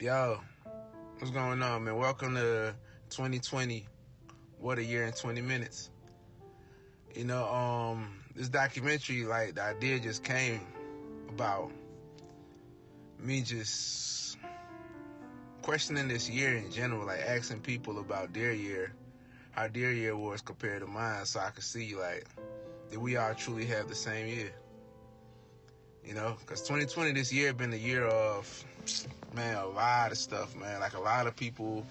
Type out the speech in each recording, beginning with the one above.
Yo, what's going on, man? Welcome to 2020. What a year in 20 minutes. You know, this documentary, like, the idea just came about me just questioning this year in general, like asking people about their year, how their year was compared to mine, so I could see, like, did we all truly have the same year? You know, because 2020 this year been the year of, man, a lot of stuff, man. Like, a lot of people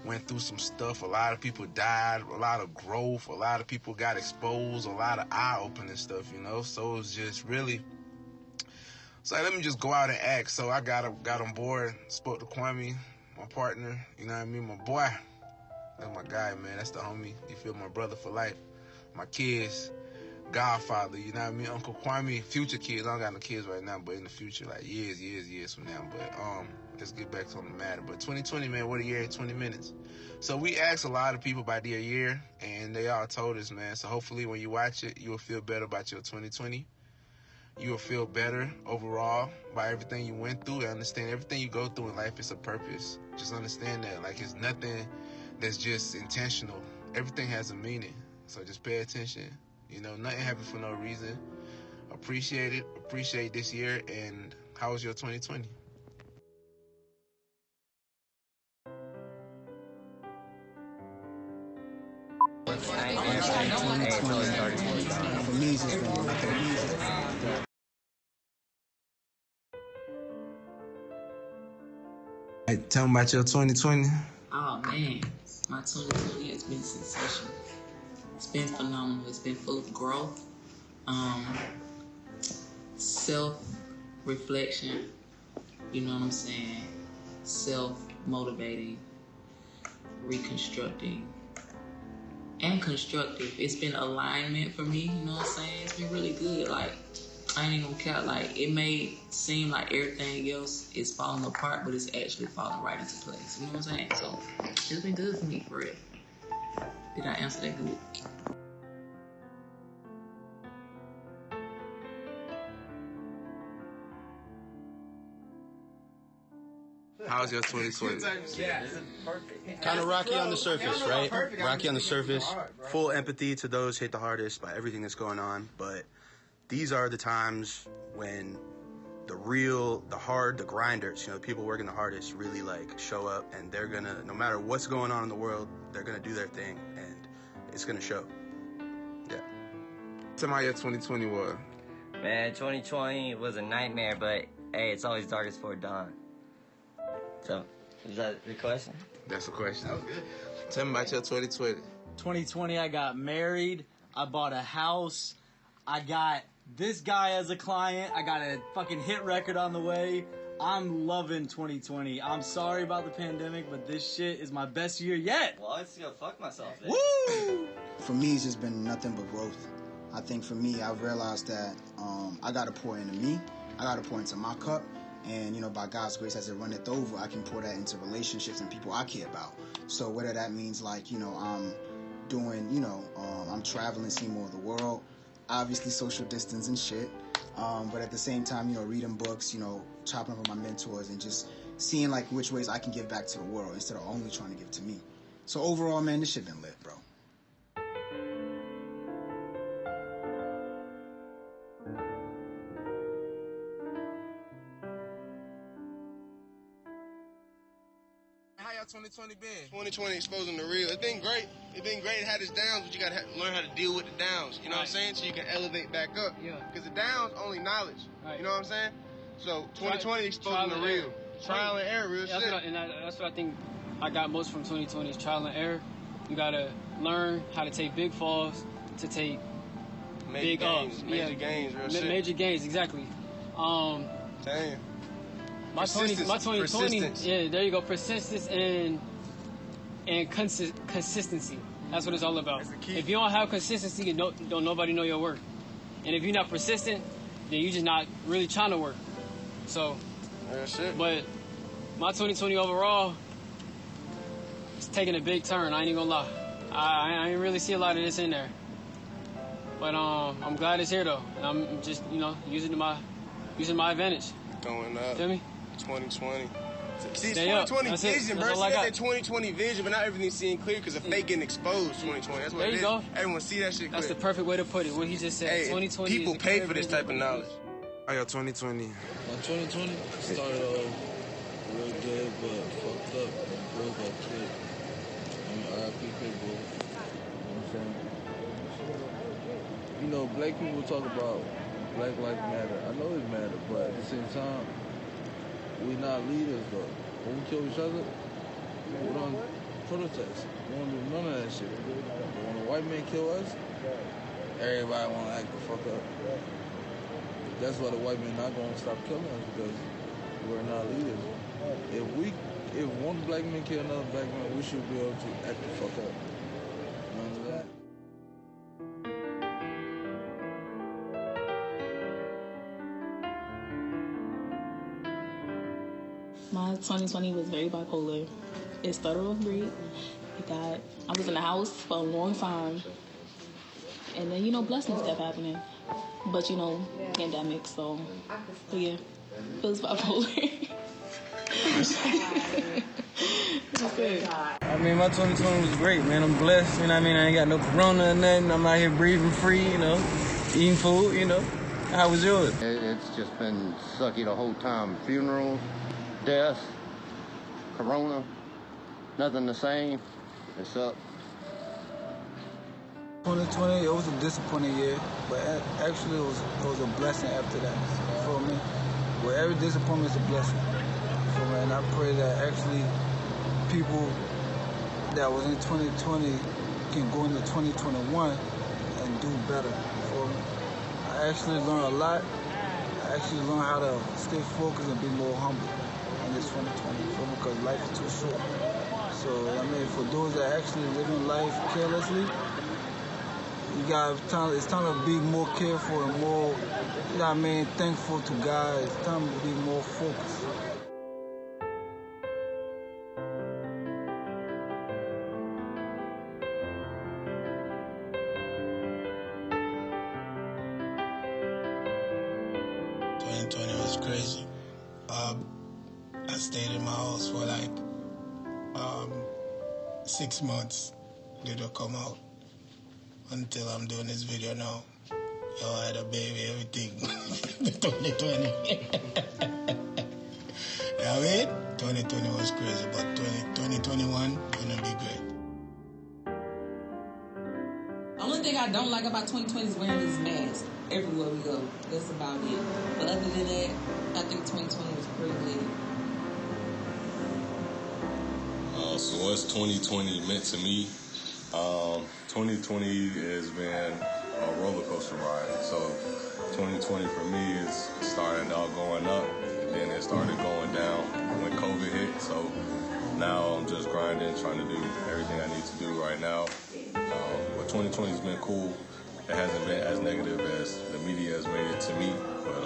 went through some stuff. A lot of people died. A lot of growth. A lot of people got exposed. A lot of eye-opening stuff, you know? So it was just really... So let me just go out and act. So I got on board, spoke to Kwame, my partner, you know what I mean? My boy. That's my guy, man. That's the homie. You feel, my brother for life. My kids. Godfather, you know what I mean? Uncle Kwame, future kids. I don't got no kids right now, but in the future, like years from now. But let's get back on the matter. But 2020, man, what a year in 20 minutes. So we asked a lot of people about their year, and they all told us, man. So hopefully when you watch it, you will feel better about your 2020. You will feel better overall by everything you went through, and understand everything you go through in life is a purpose. Just understand that. Like, it's nothing that's just intentional. Everything has a meaning. So just pay attention. You know, nothing happened for no reason. Appreciate it. Appreciate this year. And how was your 2020? For me, it's just been nothing. Hey, tell me about your 2020. Oh man, my 2020 has been sensational. It's been phenomenal. It's been full of growth, self-reflection, you know what I'm saying, self-motivating, reconstructing, and constructive. It's been alignment for me, you know what I'm saying? It's been really good. Like, I ain't even gonna count. Like, it may seem like everything else is falling apart, but it's actually falling right into place. You know what I'm saying? So, it's been good for me, for real. Did I answer that good? How's your 2020? Kind of rocky on the surface, right? Rocky on the surface. Full empathy to those hit the hardest by everything that's going on. But these are the times when the grinders, you know, people working the hardest really, like, show up, and they're gonna, no matter what's going on in the world, they're gonna do their thing, and it's gonna show. Yeah. Tell me how your 2020 was. Man, 2020 was a nightmare, but hey, it's always darkest before dawn. So, is that the question? That's the question. That was good. Tell me about your 2020. 2020, I got married. I bought a house. I got this guy as a client. I got a fucking hit record on the way. I'm loving 2020. I'm sorry about the pandemic, but this shit is my best year yet. Well, I just go fuck myself then. Woo! For me, it's just been nothing but growth. I think for me, I've realized that I got to pour into me. I got to pour into my cup. And, you know, by God's grace, as it runneth over, I can pour that into relationships and people I care about. So whether that means, like, you know, I'm doing, you know, I'm traveling, seeing more of the world, obviously social distance and shit. But at the same time, you know, reading books, you know, chopping up with my mentors and just seeing, like, which ways I can give back to the world instead of only trying to give to me. So overall, man, this shit been lit, bro. How your 2020 been? 2020 exposing the real. It's been great. It had its downs, but you gotta learn how to deal with the downs. You know what I'm saying? So you can elevate back up. Yeah. Because the downs only knowledge. Right. You know what I'm saying? So 2020 exposing the real. Trial and error, real shit. That's what I think I got most from 2020 is trial and error. You gotta learn how to take big falls to take big gains, ups. Major gains, real shit. Major gains, exactly. Damn. My 2020, persistence. yeah, there you go. Persistence and consistency. That's what it's all about. That's the key. If you don't have consistency, don't nobody know your work. And if you're not persistent, then you're just not really trying to work. So, Real shit. but my 2020 overall, it's taking a big turn. I ain't even gonna lie. I ain't really see a lot of this in there. But I'm glad it's here though, and I'm just, you know, using my advantage. Going up. Feel me? 2020. See, it's Stay up. 2020 That's it. vision, That's bro. all I See, got. that 2020 vision, but not everything's seen clear because the fake getting exposed 2020. That's what There it you is. go. Everyone see that shit clear. That's the perfect way to put it. What he just said. Hey, 2020. people is the pay clear for this vision. type of knowledge. How your 2020? My 2020 started off real good, but fucked up. Bro got killed. I mean, RIP Pitbull. You know what I'm saying? You know, black people talk about Black Lives Matter. I know it matter, but at the same time, we not leaders though. When we kill each other, we don't protest. We don't do none of that shit. But when a white man kill us, everybody want to act the fuck up. That's why the white men not gonna stop killing us, because we're not leaders. If one black man kill another black man, we should be able to act the fuck up. None of that. My 2020 was very bipolar. It started off great. I was in the house for a long time. And then, blessings kept happening. But, pandemic, so yeah, it was bipolar. That's it. I mean, my 2020 was great, man. I'm blessed, you know what I mean? I ain't got no corona or nothing. I'm out here breathing free, eating food, How was yours? It's just been sucky the whole time. Funerals, death, corona, nothing the same. It's up. 2020, it was a disappointing year, but actually it was a blessing after that. You feel me? Where every disappointment is a blessing. You feel me? And I pray that actually people that was in 2020 can go into 2021 and do better. You feel me? I actually learned a lot. I actually learned how to stay focused and be more humble in this 2020. You feel me? Because life is too short. So, for those that actually living life carelessly, it's time to be more careful and more, thankful to God. It's time to be more focused. Was crazy. I stayed in my house for 6 months. Didn't come out until I'm doing this video now. I had a baby, everything. 2020. Yeah, 2020 was crazy, but 2021 gonna be great. The only thing I don't like about 2020 is wearing this mask everywhere we go. That's about it. But other than that, I think 2020 was pretty good. So what's 2020 meant to me? 2020 has been a roller coaster ride. So 2020 for me is starting out going up, and then it started going down when COVID hit. So now I'm just grinding, trying to do everything I need to do right now. But 2020 has been cool. It hasn't been as negative as the media has made it to me. But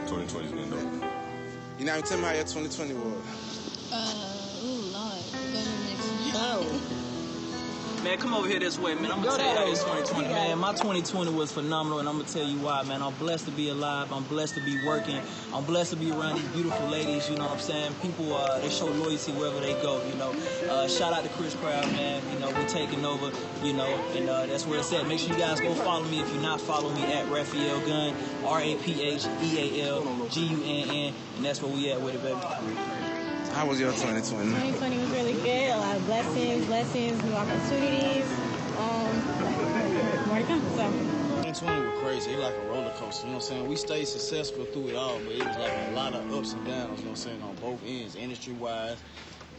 2020 has been dope. You know, tell me how your 2020 was. Man, come over here this way, man. I'm gonna tell you how this 2020, man. My 2020 was phenomenal, and I'm gonna tell you why, man. I'm blessed to be alive. I'm blessed to be working. I'm blessed to be around these beautiful ladies, you know what I'm saying? People, they show loyalty wherever they go, Shout out to Chris Crowd, man. We're taking over, and that's where it's at. Make sure you guys go follow me if you're not following me at Raphael Gunn, RAPHEALGUNN, and that's where we at with it, baby. How was your 2020? 2020 was really good. A lot of blessings, new opportunities. More to come. So 2020 was crazy. It like a roller coaster. You know what I'm saying? We stayed successful through it all, but it was like a lot of ups and downs. You know what I'm saying? On both ends, industry-wise,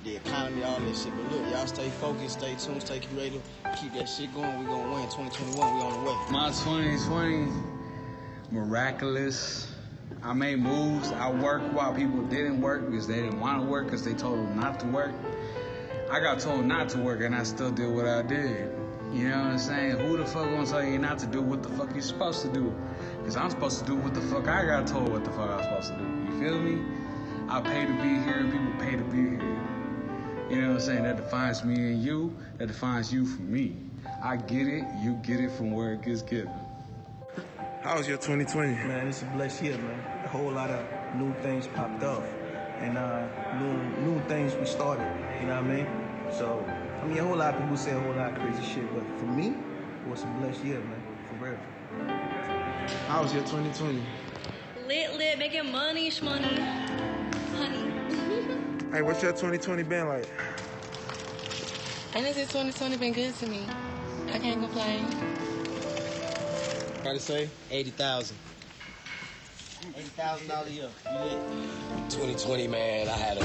the economy, all that shit. But look, y'all stay focused, stay tuned, stay creative, keep that shit going. We gonna win 2021. We on the way. My 2020, miraculous. I made moves. I worked while people didn't work because they didn't want to work because they told them not to work. I got told not to work and I still did what I did. You know what I'm saying? Who the fuck gonna tell you not to do what the fuck you're supposed to do? Because I'm supposed to do what the fuck I got told what the fuck I'm supposed to do. You feel me? I pay to be here and people pay to be here. You know what I'm saying? That defines me and you. That defines you from me. I get it. You get it from where it gets given. How was your 2020? Man, it's a blessed year, man. A whole lot of new things popped off. and new things we started. You know what I mean? So, I mean, a whole lot of people say a whole lot of crazy shit, but for me, it was a blessed year, man, for real. How was your 2020? Lit, making money, shmoney, honey. Hey, what's your 2020 been like? Honestly, 2020 been good to me. I can't complain. Gotta say, 80,000. $80,000 a year. You lit. 2020, man, I had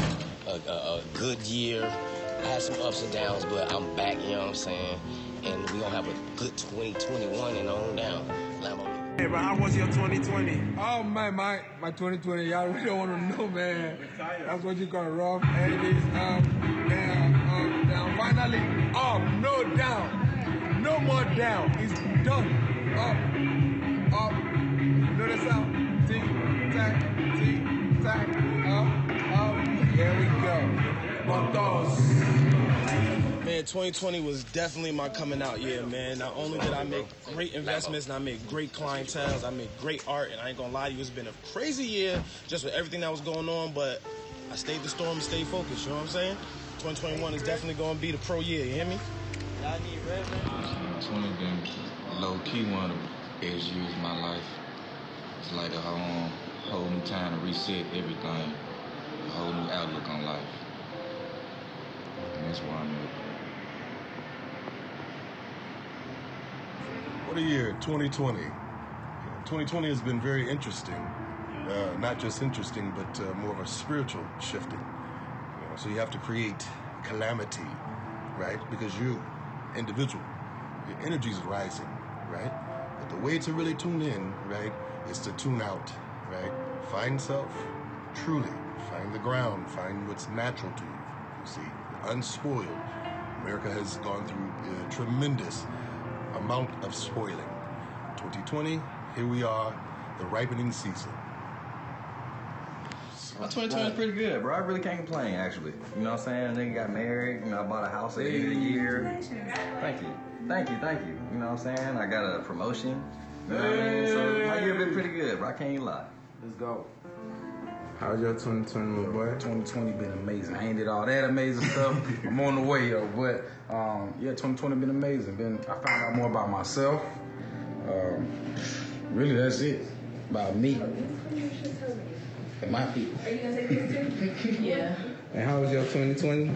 a good year. I had some ups and downs, but I'm back, you know what I'm saying? And we're gonna have a good 2021 and on down. Hey, bro, how was your 2020? Oh, man, my 2020, y'all really don't want to know, man. That's what you call rough. And it is down. Finally, up, no down. No more down. It's done. Up. Notice out. Tick, tack, up. There we go. Montos. Man, 2020 was definitely my coming out year, man. Not only did I make great investments and I made great clientele, I made great art, and I ain't gonna lie to you, it's been a crazy year just with everything that was going on, but I stayed the storm and stayed focused, you know what I'm saying? 2021 is definitely gonna be the pro year, you hear me? Y'all need red, man. 20 been low-key one of the best years of my life. It's like a whole new time to reset everything, a whole new outlook on life. And that's why I'm here. What a year, 2020. 2020 has been very interesting. Not just interesting, but more of a spiritual shifting. So you have to create calamity, right? Because you, individual, your energy is rising, right? But the way to really tune in, right, is to tune out, right? Find self, truly. Find the ground. Find what's natural to you. You see, unspoiled. America has gone through a tremendous amount of spoiling. 2020, here we are, the ripening season. My 2020 is pretty good, bro. I really can't complain, actually. You know what I'm saying? Nigga got married. You know, I bought a house at the end of the year. Thank you. You know what I'm saying? I got a promotion. You know what I mean? So my year been pretty good, bro. I can't even lie. Let's go. How's your 2020, my boy? 2020 been amazing. I ain't did all that amazing stuff. I'm on the way, though. But, yeah, 2020 been amazing. I found out more about myself. Really, that's it. About me. And my people. Are you going to take this too? Yeah. And how was your 2020?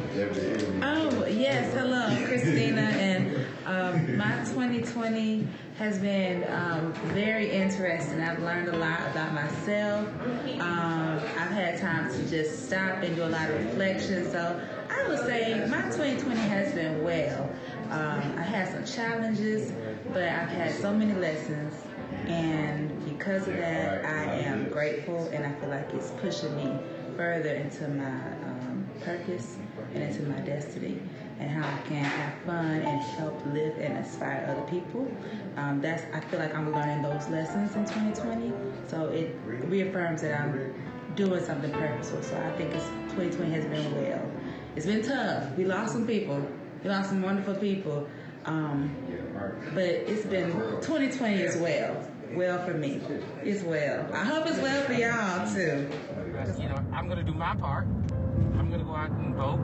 Oh, yes. Hello, Christina. And my 2020 has been very interesting. I've learned a lot about myself. I've had time to just stop and do a lot of reflection. So I would say my 2020 has been well. I had some challenges, but I've had so many lessons. And because of that, I am grateful, and I feel like it's pushing me further into my purpose and into my destiny, and how I can have fun and help lift and inspire other people. I feel like I'm learning those lessons in 2020, so it reaffirms that I'm doing something purposeful. So I think 2020 has been well. It's been tough. We lost some people. We lost some wonderful people. But it's been 2020 as well. Well for me. It's well. I hope it's well for y'all too. You know, I'm gonna do my part. I'm gonna go out and vote.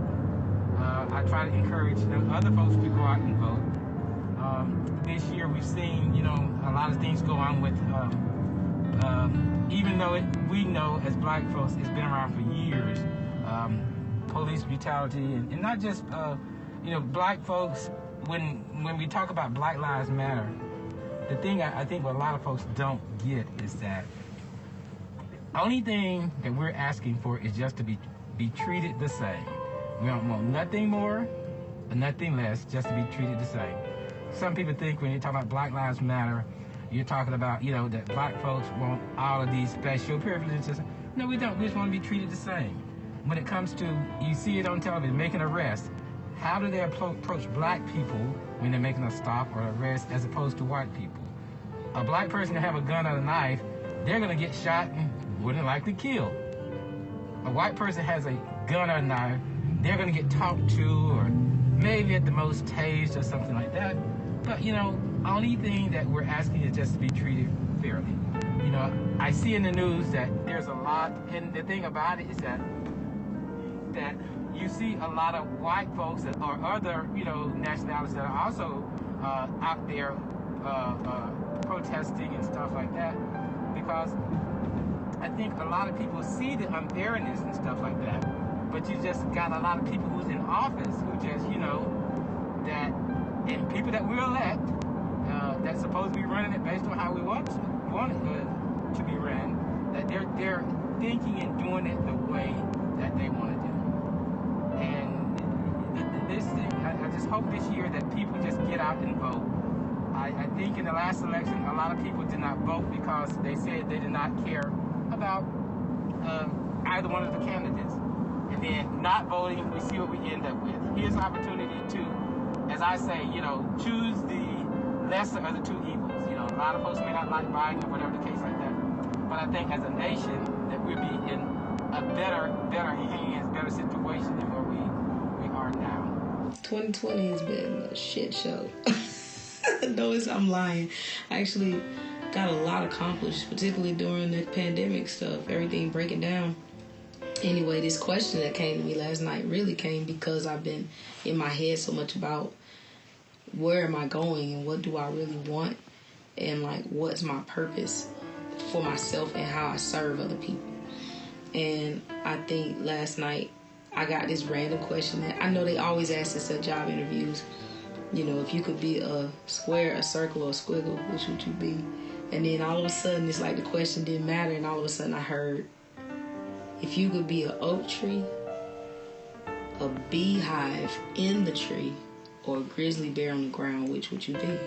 I try to encourage other folks to go out and vote. This year we've seen, you know, a lot of things go on with, even though we know as black folks it's been around for years, police brutality and not just, you know, black folks. When we talk about Black Lives Matter, the thing I think what a lot of folks don't get is that the only thing that we're asking for is just to be treated the same. We don't want nothing more and nothing less, just to be treated the same. Some people think when you talk about Black Lives Matter, you're talking about, you know, that black folks want all of these special privileges. No, we don't. We just want to be treated the same. When it comes to, you see it on television, making arrests, how do they approach black people when they're making a stop or arrest as opposed to white people? A black person that have a gun or a knife, they're going to get shot and wouldn't likely killed. A white person has a gun or a knife, they're going to get talked to or maybe at the most tased or something like that. But, you know, only thing that we're asking is just to be treated fairly. You know, I see in the news that there's a lot, and the thing about it is that that you see a lot of white folks or other, nationalities that are also out there protesting and stuff like that, because I think a lot of people see the unfairness and stuff like that, but you just got a lot of people who's in office who just, that, and people that we elect, that's supposed to be running it based on how we want it to be ran, that they're thinking and doing it the way that they want to do. And this thing, I just hope this year that people just get out and vote. I think in the last election, a lot of people did not vote because they said they did not care about either one of the candidates. And then not voting, we see what we end up with. Here's an opportunity to, as I say, choose the lesser of the two evils. A lot of folks may not like Biden or whatever the case like that. But I think as a nation that we'll be in a better hands, better situation than where we are now. 2020 has been a shit show. No, I'm lying. I actually got a lot accomplished, particularly during the pandemic stuff, everything breaking down. Anyway, this question that came to me last night really came because I've been in my head so much about where am I going and what do I really want and what's my purpose for myself and how I serve other people. And I think last night I got this random question that I know they always ask this at job interviews. If you could be a square, a circle, or a squiggle, which would you be? And then all of a sudden it's like the question didn't matter, and all of a sudden I heard, if you could be an oak tree, a beehive in the tree, or a grizzly bear on the ground, which would you be?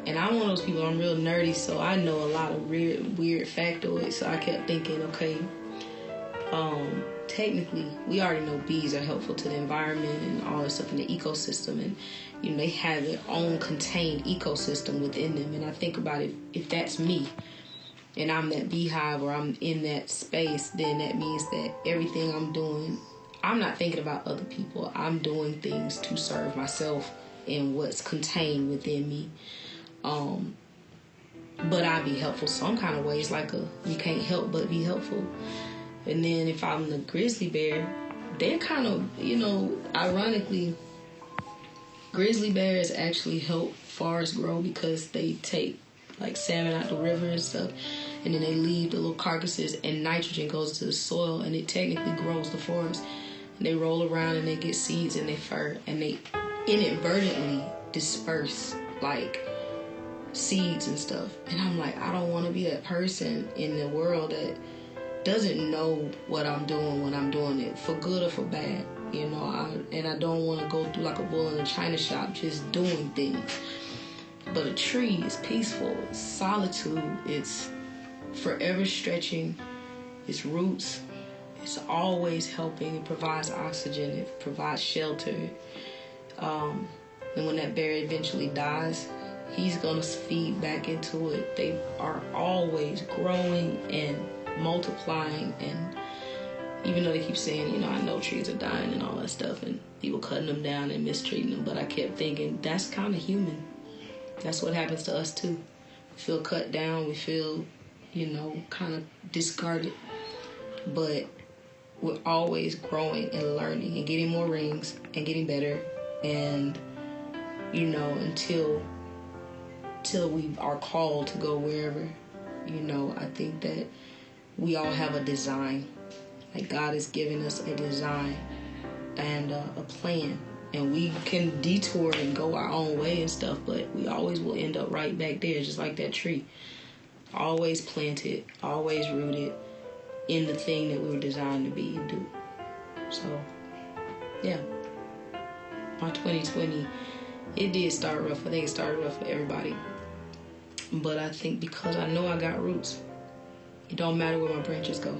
And I'm one of those people, I'm real nerdy, so I know a lot of weird factoids. So I kept thinking, okay, technically, we already know bees are helpful to the environment and all this stuff in the ecosystem. And, they have their own contained ecosystem within them. And I think about it, if that's me, and I'm that beehive or I'm in that space, then that means that everything I'm doing, I'm not thinking about other people. I'm doing things to serve myself and what's contained within me. But I be helpful some kind of ways, you can't help but be helpful. And then if I'm the grizzly bear, they're kind of, ironically, grizzly bears actually help forests grow because they take salmon out the river and stuff, and then they leave the little carcasses, and nitrogen goes to the soil, and it technically grows the forest. And they roll around and they get seeds in their fur, and they inadvertently disperse seeds and stuff. And I'm like, I don't want to be that person in the world that doesn't know what I'm doing when I'm doing it, for good or for bad. And I don't want to go through like a bull in a china shop just doing things. But a tree is peaceful, it's solitude, it's forever stretching, its roots, it's always helping, it provides oxygen, it provides shelter. And when that bear eventually dies, he's gonna feed back into it. They are always growing and multiplying, and even though they keep saying, I know trees are dying and all that stuff, and people cutting them down and mistreating them, but I kept thinking, that's kind of human. That's what happens to us too. We feel cut down, we feel, kind of discarded, but we're always growing and learning and getting more rings and getting better, and, until we are called to go wherever, I think that we all have a design. God is giving us a design and a plan. And we can detour and go our own way and stuff, but we always will end up right back there, just like that tree. Always planted, always rooted in the thing that we were designed to be and do. So, yeah. My 2020, it did start rough. I think it started rough for everybody. But I think because I know I got roots, it don't matter where my branches go.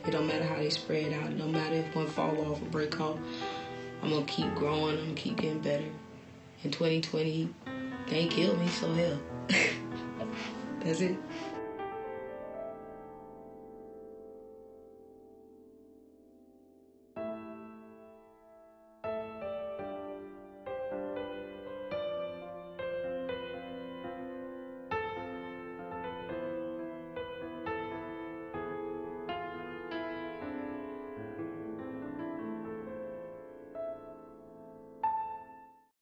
It don't matter how they spread out. It don't matter if one fall off or break off. I'm going to keep growing. I'm going to keep getting better. And 2020 can't kill me, so hell. That's it.